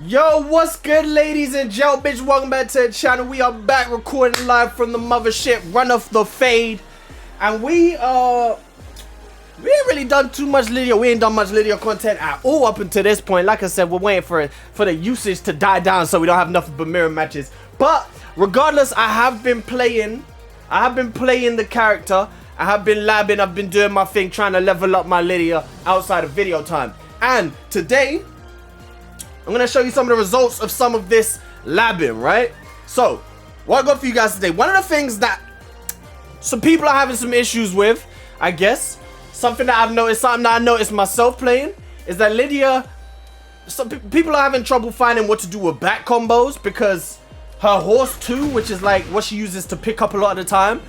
Yo, what's good, ladies and gentlemen? Welcome back to the channel. We are back recording live from the mothership, Run Off the Fade. And we ain't really done too much Lidia. We ain't done much Lidia content at all up until this point. Like I said, we're waiting for the usage to die down so we don't have nothing but mirror matches. But regardless, I have been playing the character. I have been labbing. I've been doing my thing, trying to level up my Lidia outside of video time. And today, I'm going to show you some of the results of some of this labbing, right? So, what I got for you guys today, one of the things that some people are having some issues with, I guess, something that I noticed myself playing, is that Lidia, some people are having trouble finding what to do with back combos because her horse 2, which is like what she uses to pick up a lot of the time,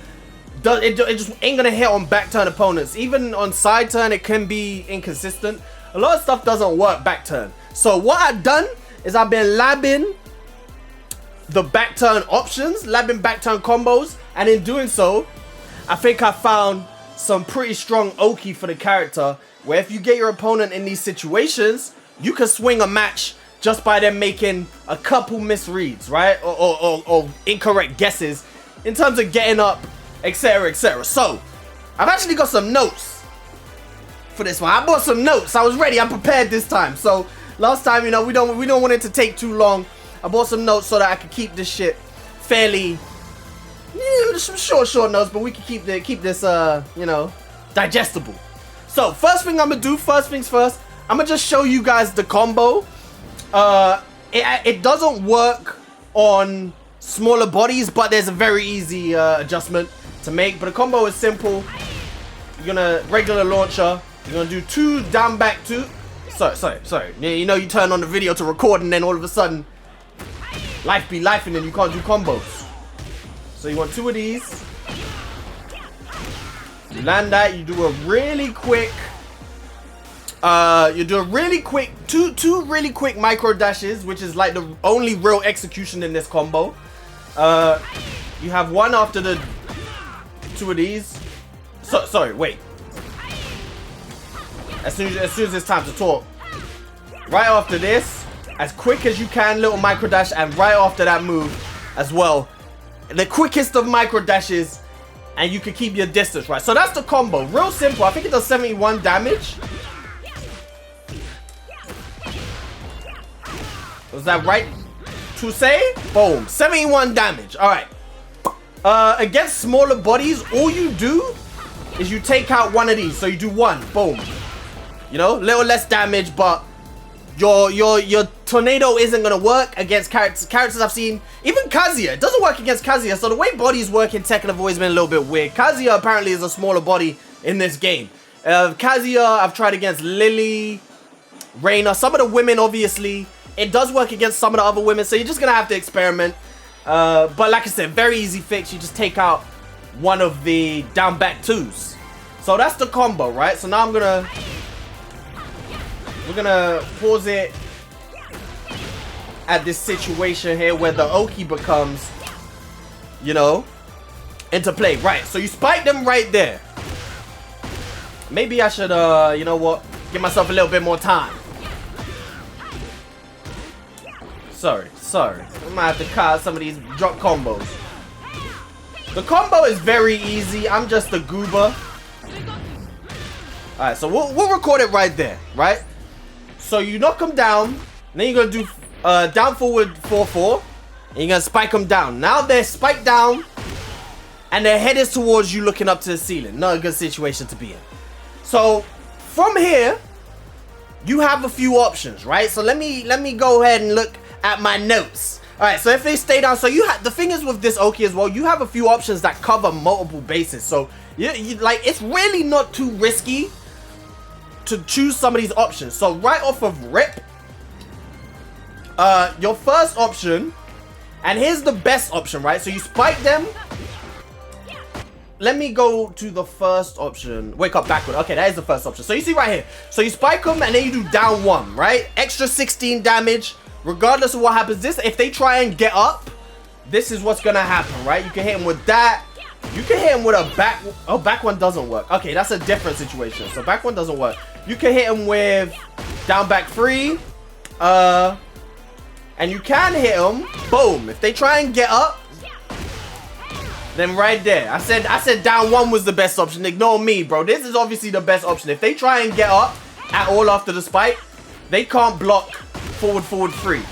it just ain't going to hit on back turn opponents. Even on side turn, it can be inconsistent. A lot of stuff doesn't work back turn. So what I've done is I've been labbing the back turn options, labbing back turn combos, and in doing so, I think I found some pretty strong OKI for the character, where if you get your opponent in these situations, you can swing a match just by them making a couple misreads, right? Or incorrect guesses in terms of getting up, etc, etc. So, I've actually got some notes for this one. I bought some notes. I was ready. I'm prepared this time. So, last time, you know, we don't want it to take too long. I bought some notes so that I could keep this shit fairly, some short notes, but we can keep this, you know, digestible. So first thing I'm gonna do, first things first, I'm gonna just show you guys the combo. It doesn't work on smaller bodies, but there's a very easy adjustment to make. But the combo is simple. You're gonna regular launcher. You're gonna do 2 down back 2. Sorry. You know, you turn on the video to record and then all of a sudden life be life and then you can't do combos. So you want 2 of these. You land that, you do a really quick two really quick micro dashes, which is like the only real execution in this combo. You have one after the 2 of these. Sorry, wait. As soon as it's time to talk, right after this, as quick as you can, little micro dash, and right after that move as well, the quickest of micro dashes, and you can keep your distance, right? So that's the combo, real simple. I think it does 71 damage. Was that right to say? Boom, 71 damage. All right. Against smaller bodies, all you do is you take out one of these. So you do 1, boom. You know, little less damage, but your tornado isn't gonna work against characters I've seen. Even Kazuya, it doesn't work against Kazuya. So the way bodies work in Tekken have always been a little bit weird. Kazuya apparently is a smaller body in this game. Kazuya, I've tried against Lily, Reina, some of the women. Obviously, it does work against some of the other women. So you're just gonna have to experiment. But like I said, very easy fix. You just take out one of the down back 2s. So that's the combo, right? So now we're gonna pause it at this situation here where the OKI becomes, you know, into play. Right, so you spike them right there. Maybe I should, you know what, give myself a little bit more time. Sorry. I might have to cut out some of these drop combos. The combo is very easy. I'm just a goober. Alright, so we'll record it right there, right? So you knock them down, and then you're going to do down forward 4-4, and you're going to spike them down. Now they're spiked down, and their head is towards you looking up to the ceiling. Not a good situation to be in. So from here, you have a few options, right? So let me go ahead and look at my notes. Alright, so if they stay down, so the thing is with this OKI as well, you have a few options that cover multiple bases. So you like, it's really not too risky to choose some of these options. So right off of rip, your first option, and here's the best option, right? So you spike them. Let me go to the first option. Wake up backward. Okay, that is the first option. So you see right here. So you spike them and then you do down 1, right? Extra 16 damage. Regardless of what happens, if they try and get up, this is what's gonna happen, right? You can hit them with that. You can hit him with a back... Oh, back one doesn't work. Okay, that's a different situation. So back one doesn't work. You can hit him with down back 3. And you can hit them. Boom. If they try and get up, then right there. I said down one was the best option. Ignore me, bro. This is obviously the best option. If they try and get up at all after the spike, they can't block forward, forward, free.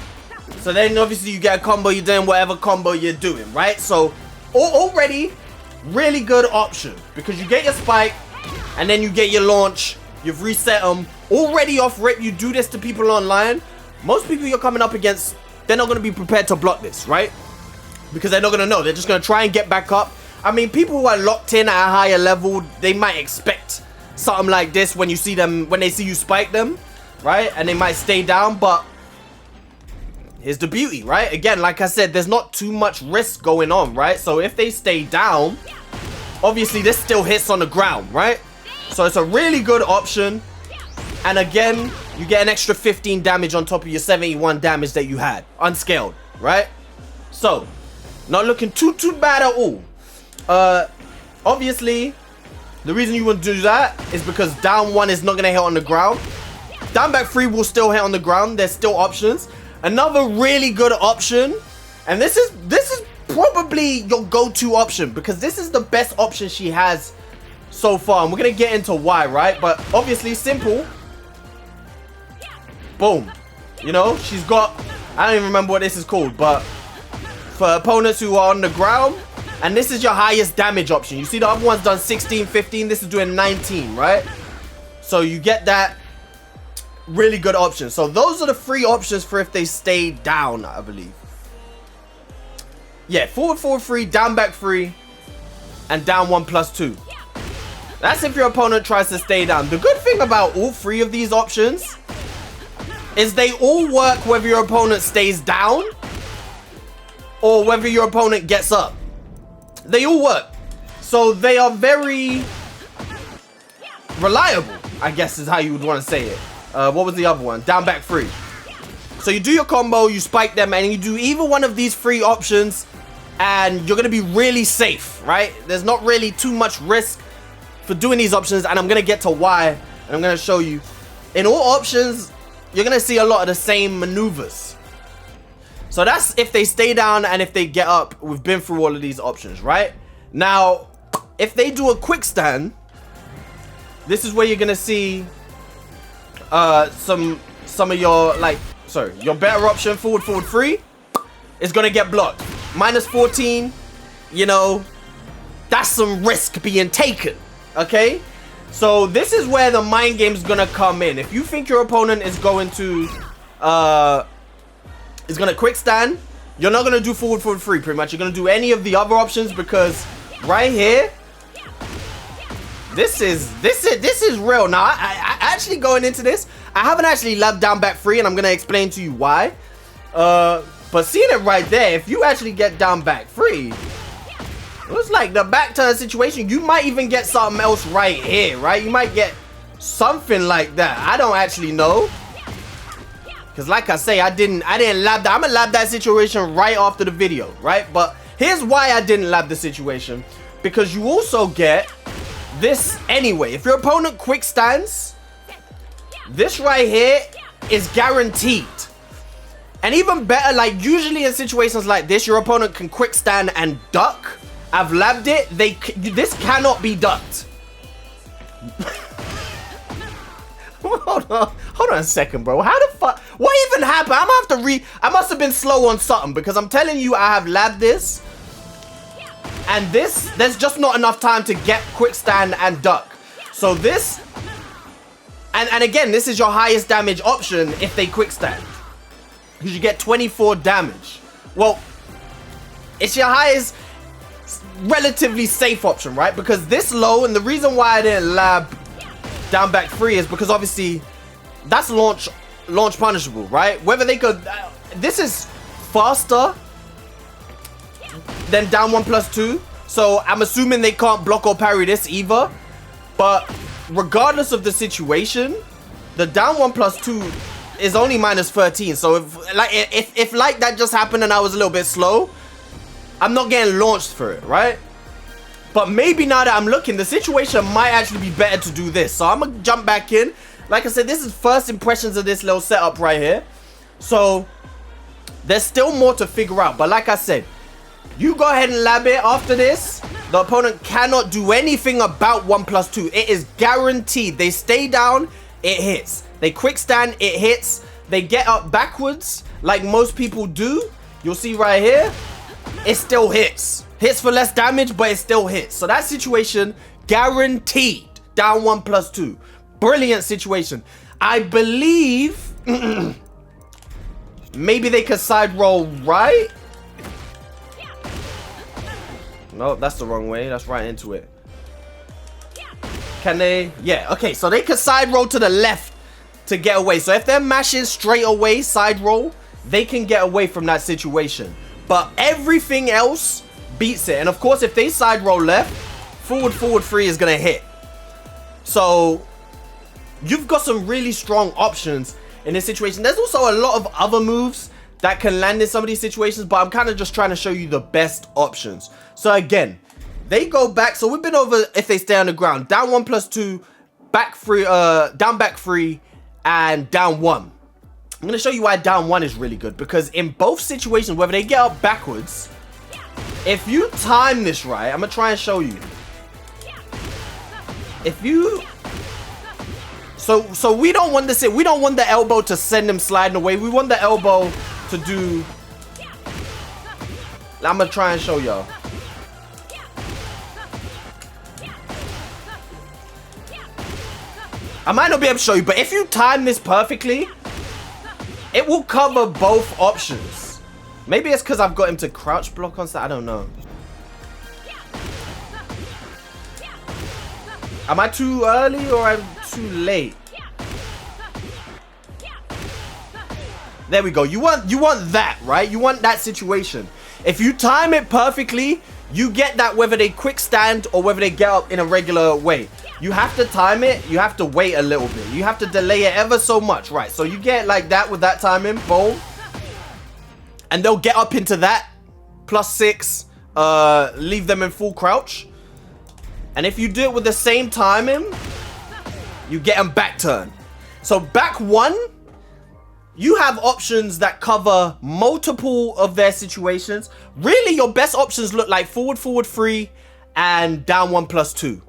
So then obviously you get a combo. You're doing whatever combo you're doing, right? So already really good option because you get your spike and then you get your launch. You've reset them. Already off rip, you do this to people online. Most people you're coming up against, they're not going to be prepared to block this, right? Because they're not going to know. They're just going to try and get back up. I mean, people who are locked in at a higher level, they might expect something like this when you see them, when they see you spike them, right? And they might stay down, but here's the beauty, right? Again, like I said, there's not too much risk going on, right? So if they stay down, obviously this still hits on the ground, right? So it's a really good option. And again, you get an extra 15 damage on top of your 71 damage that you had, unscaled, right? So, not looking too bad at all. Obviously, the reason you want to do that is because down one is not going to hit on the ground. Down back three will still hit on the ground. There's still options. Another really good option, and this is probably your go-to option because this is the best option she has so far. And we're going to get into why, right? But obviously, simple. Boom. You know, she's got, I don't even remember what this is called, but for opponents who are on the ground, and this is your highest damage option. You see the other one's done 16, 15, this is doing 19, right? So you get that really good option. So those are the three options for if they stay down, I believe. Yeah, forward, forward, free, down, back, free, and down 1 plus 2. That's if your opponent tries to stay down. The good thing about all three of these options is they all work whether your opponent stays down or whether your opponent gets up. They all work. So they are very reliable, I guess is how you would want to say it. What was the other one? Down, back, free. So you do your combo, you spike them, and you do either one of these three options, and you're going to be really safe, right? There's not really too much risk for doing these options, and I'm going to get to why, and I'm going to show you. In all options, you're going to see a lot of the same maneuvers. So that's if they stay down and if they get up. We've been through all of these options, right? Now, if they do a quick stand, this is where you're going to see some of your, like, sorry, your better option, forward, forward, free, is going to get blocked. Minus 14, you know, that's some risk being taken, okay? So this is where the mind game is going to come in. If you think your opponent is going to quick stand, you're not going to do forward, forward, free, pretty much. You're going to do any of the other options because right here, this is real. Now, I actually going into this, I haven't actually labbed down, back, free, and I'm going to explain to you why. But seeing it right there, if you actually get down, back, free, it looks like the back turn situation. You might even get something else right here, right? You might get something like that. I don't actually know. Because like I say, I didn't lab that. I'm going to lab that situation right after the video, right? But here's why I didn't lab the situation. Because you also get this anyway. If your opponent quick stands, this right here is guaranteed. And even better, like usually in situations like this, your opponent can quick stand and duck. I've labbed it. This cannot be ducked. Hold on a second, bro. How the fuck? What even happened? I'm gonna have to I must have been slow on something because I'm telling you, I have labbed this. And there's just not enough time to get quick stand and duck. So this, and again, this is your highest damage option if they quick stand. Because you get 24 damage. Well, it's your highest relatively safe option, right? Because this low, and the reason why I didn't lab down, back, free is because obviously that's launch punishable, right? Whether they could, this is faster than down 1 plus 2. So I'm assuming they can't block or parry this either. But regardless of the situation, the down 1 plus 2 is only minus 13. So if like that just happened and I was a little bit slow, I'm not getting launched for it, right? But maybe now that I'm looking, the situation might actually be better to do this. So I'm gonna jump back in. Like I said, this is first impressions of this little setup right here. So There's still more to figure out. But like I said, you go ahead and lab it after this. The opponent cannot do anything about 1+2. It is guaranteed. They stay down, it hits. They quick stand, it hits. They get up backwards like most people do. You'll see right here, it still hits. Hits for less damage, but it still hits. So that situation, guaranteed. Down 1+2. Brilliant situation. I believe maybe they could side roll right. No, that's the wrong way. That's right into it. Can they? Yeah, okay. So they could side roll to the left to get away. So if they're mashing straight away, side roll, they can get away from that situation. But everything else beats it. And of course, if they side roll left, forward 3 is going to hit. So you've got some really strong options in this situation. There's also a lot of other moves that can land in some of these situations, but I'm kind of just trying to show you the best options. So again, they go back. So we've been over if they stay on the ground. Down 1+2, back 3, down back 3, and down 1. I'm going to show you why down 1 is really good, because in both situations, whether they get up backwards, if you time this right, I'm going to try and show you. If you... So we don't want this. We don't want the elbow to send him sliding away. We want the elbow to do... I'm going to try and show y'all. I might not be able to show you, but if you time this perfectly, it will cover both options. Maybe it's because I've got him to crouch block on that. I don't know. Am I too early or I'm too late? There we go. You want that, right? You want that situation. If you time it perfectly, you get that whether they quick stand or whether they get up in a regular way. You have to time it. You have to wait a little bit. You have to delay it ever so much, right? So you get like that with that timing, boom. And they'll get up into that +6, leave them in full crouch. And if you do it with the same timing, you get them back turn. So back 1, you have options that cover multiple of their situations. Really, your best options look like forward 3 and down 1+2.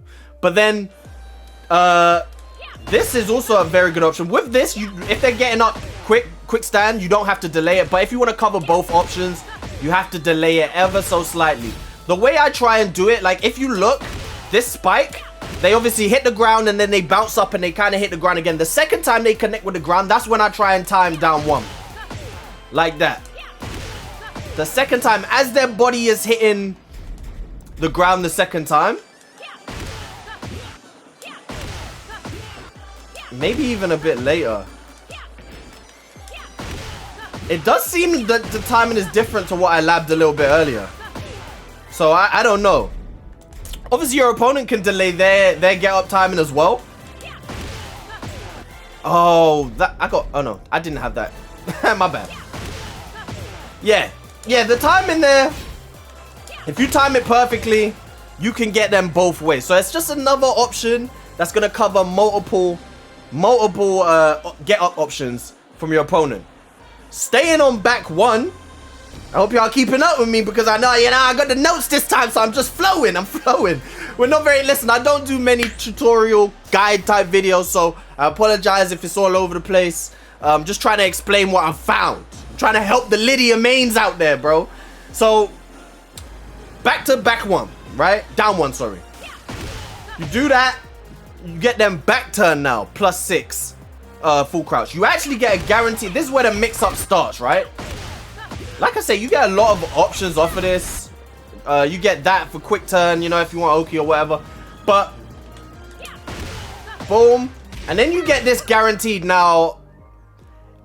But then, this is also a very good option. With this, if they're getting up quick stand, you don't have to delay it. But if you want to cover both options, you have to delay it ever so slightly. The way I try and do it, like if you look, this spike, they obviously hit the ground and then they bounce up and they kind of hit the ground again. The second time they connect with the ground, that's when I try and time down 1. Like that. The second time, as their body is hitting the ground the second time. Maybe even a bit later. It does seem that the timing is different to what I labbed a little bit earlier. So I don't know. Obviously, your opponent can delay their get up timing as well. Oh, oh no, I didn't have that. My bad. Yeah, the timing there. If you time it perfectly, you can get them both ways. So it's just another option that's gonna cover multiple get up options from your opponent. Staying on back 1. I hope y'all keeping up with me because I know, I got the notes this time, so I'm just flowing. I'm flowing. We're not very, listen, I don't do many tutorial guide type videos, so I apologize if it's all over the place. Just trying to explain what I found. I'm trying to help the Lidia mains out there, bro. So, back to back 1, right? Down 1, sorry. You do that, you get them back turn now, +6, full crouch. You actually get a guarantee. This is where the mix-up starts, right? Like I say, you get a lot of options off of this. You get that for quick turn, if you want OKI or whatever. But, boom. And then you get this guaranteed. Now,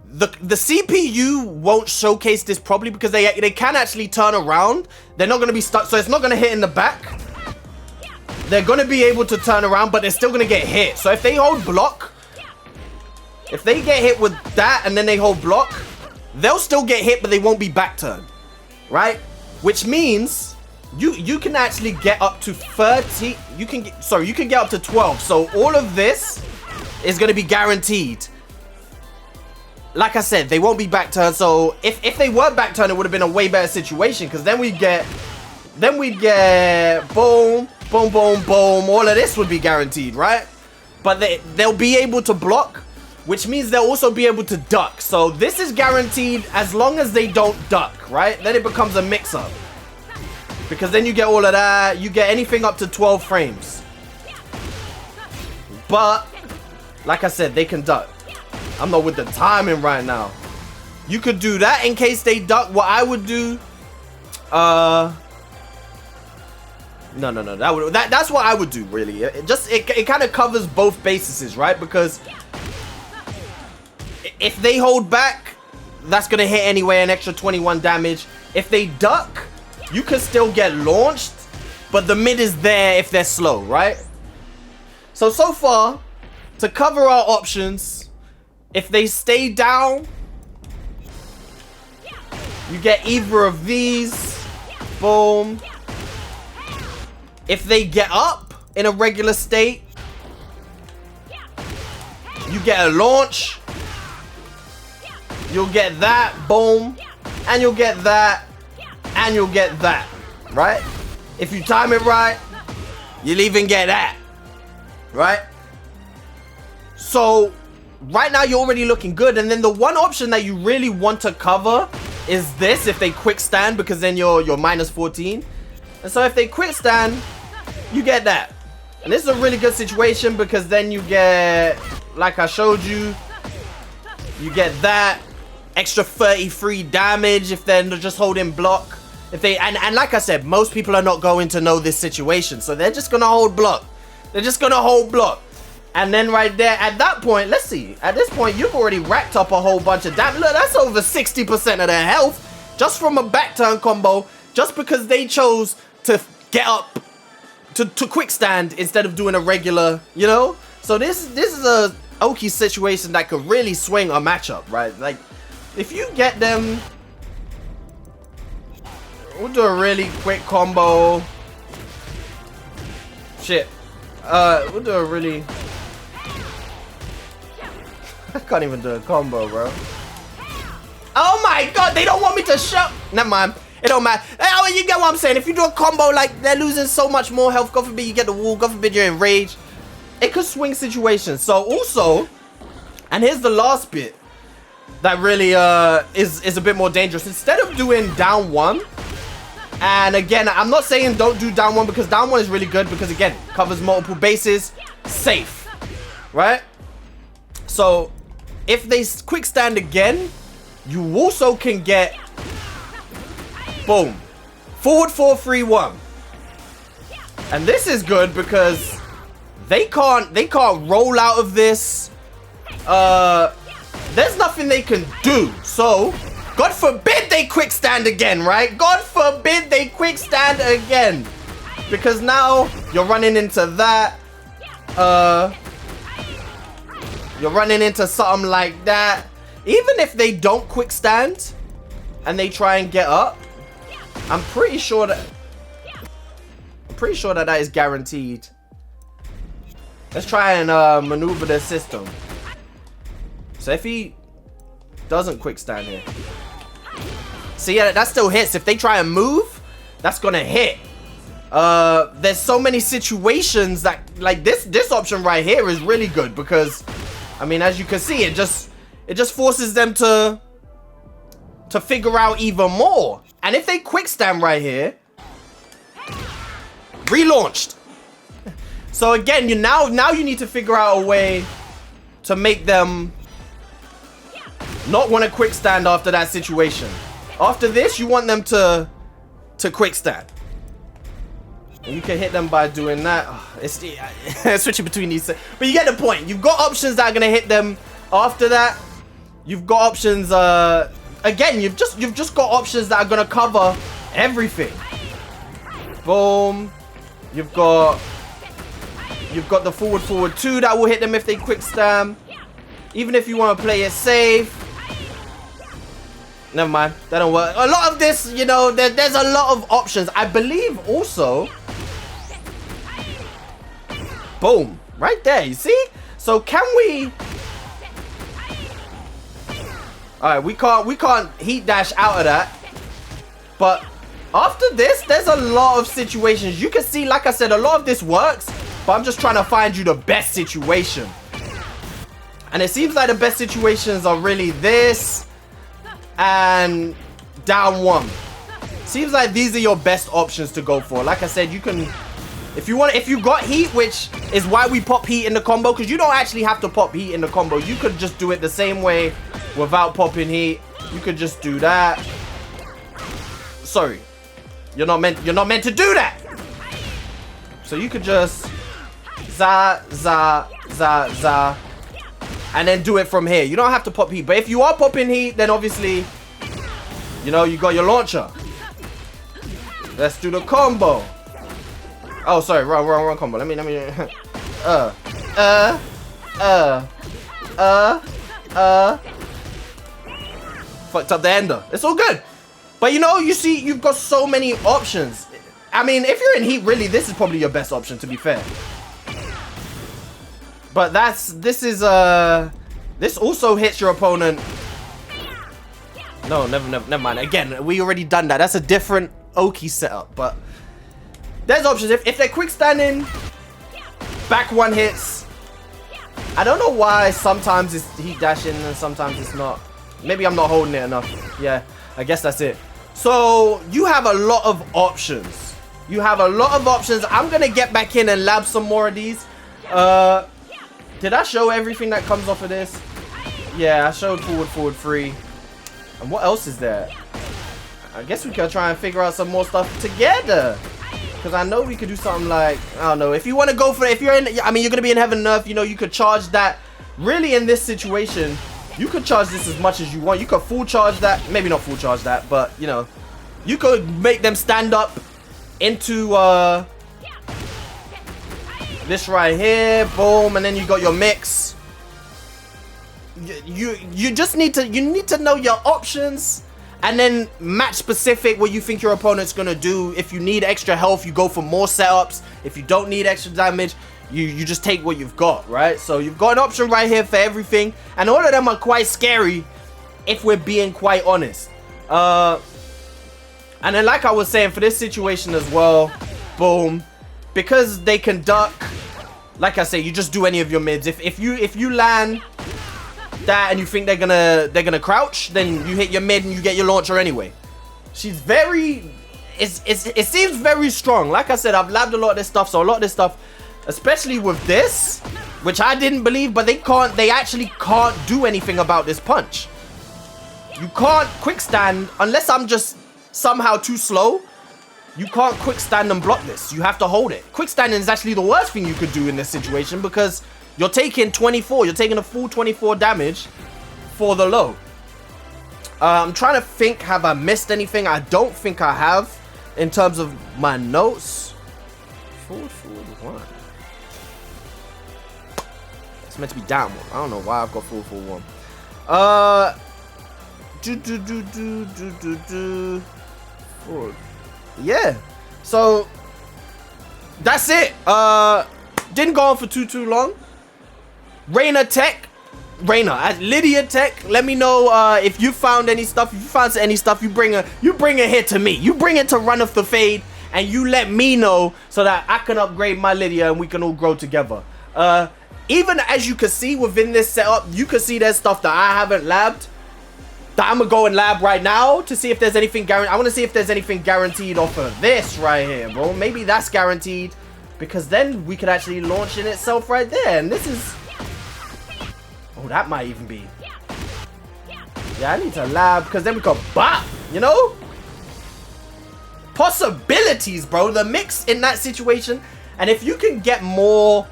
the CPU won't showcase this probably because they can actually turn around. They're not going to be stuck, so it's not going to hit in the back. They're going to be able to turn around, but they're still going to get hit. So if they hold block, if they get hit with that and then they hold block, they'll still get hit, but they won't be back turned, right? Which means you can actually get up to 30. You can get up to 12. So all of this is going to be guaranteed. like I said, they won't be back turn. So if they were back turn, it would have been a way better situation, because then we'd get boom, boom, boom, boom. All of this would be guaranteed, right? But they'll be able to block, which means they'll also be able to duck. So this is guaranteed as long as they don't duck, right? Then it becomes a mix-up, because then you get all of that. You get anything up to 12 frames. But like I said, they can duck. I'm not with the timing right now. You could do that in case they duck. What I would do, no. That's what I would do, really. It kind of covers both bases, right? Because if they hold back, that's gonna hit anyway, an extra 21 damage. If they duck, you can still get launched, but the mid is there if they're slow, right? So far, to cover our options, if they stay down, you get either of these. Boom. If they get up in a regular state, you get a launch. You'll get that. Boom. And you'll get that. And you'll get that. Right? If you time it right, you'll even get that. Right? So right now you're already looking good. And then the one option that you really want to cover is this, if they quick stand, because then you're minus 14. And so if they quick stand, you get that. And this is a really good situation, because then you get, like I showed you, you get that extra 33 damage if they're just holding block. If they and like I said, most people are not going to know this situation, so they're just gonna hold block. They're just gonna hold block. And then right there, at that point, let's see. At this point, you've already racked up a whole bunch of damage. Look, that's over 60% of their health just from a back turn combo, just because they chose to get up to quick stand instead of doing a regular, you know? So this is a OKI situation that could really swing a matchup, right? Like, if you get them, we'll do a really quick combo. Shit. We'll do a really... I can't even do a combo, bro. Oh my god, they don't want me to shut. Never mind. It don't matter. Oh, you get what I'm saying. If you do a combo, like, they're losing so much more health. God forbid you get the wall. God forbid you're in rage. It could swing situations. So also, and here's the last bit that really is a bit more dangerous. Instead of doing down one, and again, I'm not saying don't do down one, because down one is really good, because again, covers multiple bases, safe, right? So if they quick stand again, you also can get, boom, forward 4-3-1. And this is good because they can't roll out of this. There's nothing they can do. So God forbid they quick stand again, right? God forbid they quick stand again, because now you're running into that. You're running into something like that. Even if they don't quick stand and they try and get up, I'm pretty sure that that is guaranteed. Let's try and maneuver the system. So if he doesn't quick stand here, see, yeah, that still hits. If they try and move, that's gonna hit. There's so many situations that, like, this option right here is really good, because I mean, as you can see, it just forces them to figure out even more. And if they quick stand right here, relaunched. So again, now you need to figure out a way to make them not want to quick stand after that situation. After this, you want them to quick stand. And you can hit them by doing that. Oh, it's switching between these, but you get the point. You've got options that are gonna hit them after that. You've got options. Again, you've just got options that are gonna cover everything. Boom. You've got the forward 2 that will hit them if they quick stand. Even if you want to play it safe. Never mind, that don't work. A lot of this, you know, there's a lot of options. I believe also. Boom, right there, you see? So can we Alright, we can't heat dash out of that. But after this, there's a lot of situations. You can see, like I said, a lot of this works. But I'm just trying to find you the best situation. And it seems like the best situations are really this and down one. Seems like these are your best options to go for. Like I said, you can, if you got heat, which is why we pop heat in the combo, because you don't actually have to pop heat in the combo. You could just do it the same way without popping heat. You could just do that. Sorry, you're not meant to do that. So you could just za za za za, and then do it from here. You don't have to pop heat, but if you are popping heat, then obviously, you know, you got your launcher. Let's do the combo. Oh, sorry, wrong combo. Let me. Fucked up the ender. It's all good. But you know, you see, you've got so many options. I mean, if you're in heat, really, this is probably your best option, to be fair. But this also hits your opponent. No, never mind. Again, we already done that. That's a different OKI setup, but there's options. If they're quick standing, back one hits. I don't know why sometimes it's heat dashing and sometimes it's not. Maybe I'm not holding it enough. Yeah, I guess that's it. So you have a lot of options. You have a lot of options. I'm gonna get back in and lab some more of these. Did I show everything that comes off of this? Yeah, I showed forward 3. And what else is there? I guess we could try and figure out some more stuff together. Because I know we could do something like, I don't know, if you want to go for it, if you're in, I mean, you're going to be in heaven enough, you know, you could charge that. Really, in this situation, you could charge this as much as you want. You could full charge that. Maybe not full charge that, but, you know, you could make them stand up into this right here. Boom. And then you got your mix. You just need to know your options. And then match specific what you think your opponent's gonna do. If you need extra health, you go for more setups. If you don't need extra damage, you just take what you've got, right? So you've got an option right here for everything. And all of them are quite scary, if we're being quite honest. And then like I was saying, for this situation as well, boom. Because they can duck, like I say, you just do any of your mids. If you land that and you think they're gonna crouch, then you hit your mid and you get your launcher anyway. She's very, it seems very strong. Like I said, I've labbed a lot of this stuff, so a lot of this stuff, especially with this, which I didn't believe, but they actually can't do anything about this punch. You can't quick stand unless I'm just somehow too slow. You can't quick stand and block this. You have to hold it. Quick standing is actually the worst thing you could do in this situation, because you're taking 24. You're taking a full 24 damage for the low. I'm trying to think, have I missed anything? I don't think I have in terms of my notes. Forward 1. It's meant to be down one. I don't know why I've got forward 1. Forward. Yeah. So that's it. Didn't go on for too long. Lydia Tech, let me know if you found any stuff. If you found any stuff, you bring it here to me. You bring it to Run Off the Fade, and you let me know so that I can upgrade my Lydia and we can all grow together. Even as you can see within this setup, you can see there's stuff that I haven't labbed that I'm gonna go and lab right now to see if there's anything guaranteed. I want to see if there's anything guaranteed off of this right here, bro. Maybe that's guaranteed, because then we could actually launch in itself right there. And this is, oh, that might even be. Yeah, I need to lab, because then we could bop, you know? Possibilities, bro. The mix in that situation. And if you can get more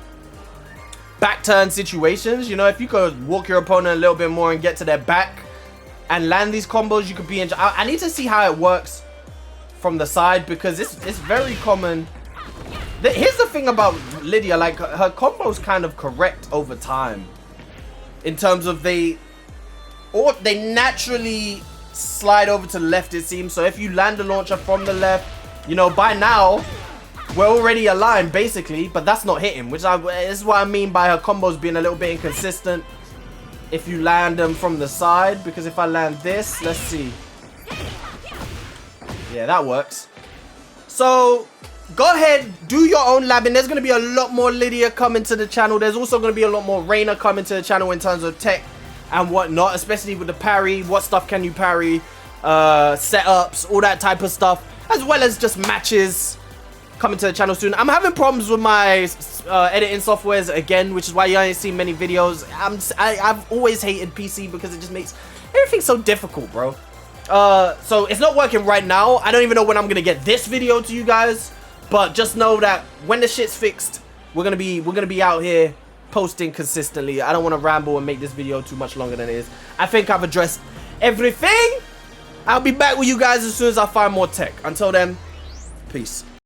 back turn situations, you know, if you could walk your opponent a little bit more and get to their back and land these combos, you could be in. I need to see how it works from the side, because it's very common. Here's the thing about Lydia, like her combos kind of correct over time. In terms of they naturally slide over to the left, it seems. So if you land a launcher from the left, you know, by now we're already aligned basically, but that's not hitting, which is what I mean by her combos being a little bit inconsistent. if you land them from the side, because if I land this, let's see. Yeah, that works. So go ahead, do your own labbing. There's going to be a lot more Lidia coming to the channel. There's also going to be a lot more Rainer coming to the channel in terms of tech and whatnot, especially with the parry. What stuff can you parry? Setups, all that type of stuff, as well as just matches coming to the channel soon. I'm having problems with my editing softwares again, which is why you ain't seen many videos. I've always hated PC because it just makes everything so difficult, bro. So it's not working right now. I don't even know when I'm gonna get this video to you guys, but just know that when the shit's fixed, we're gonna be out here posting consistently. I don't want to ramble and make this video too much longer than it is. I think I've addressed everything. I'll be back with you guys as soon as I find more tech. Until then, peace.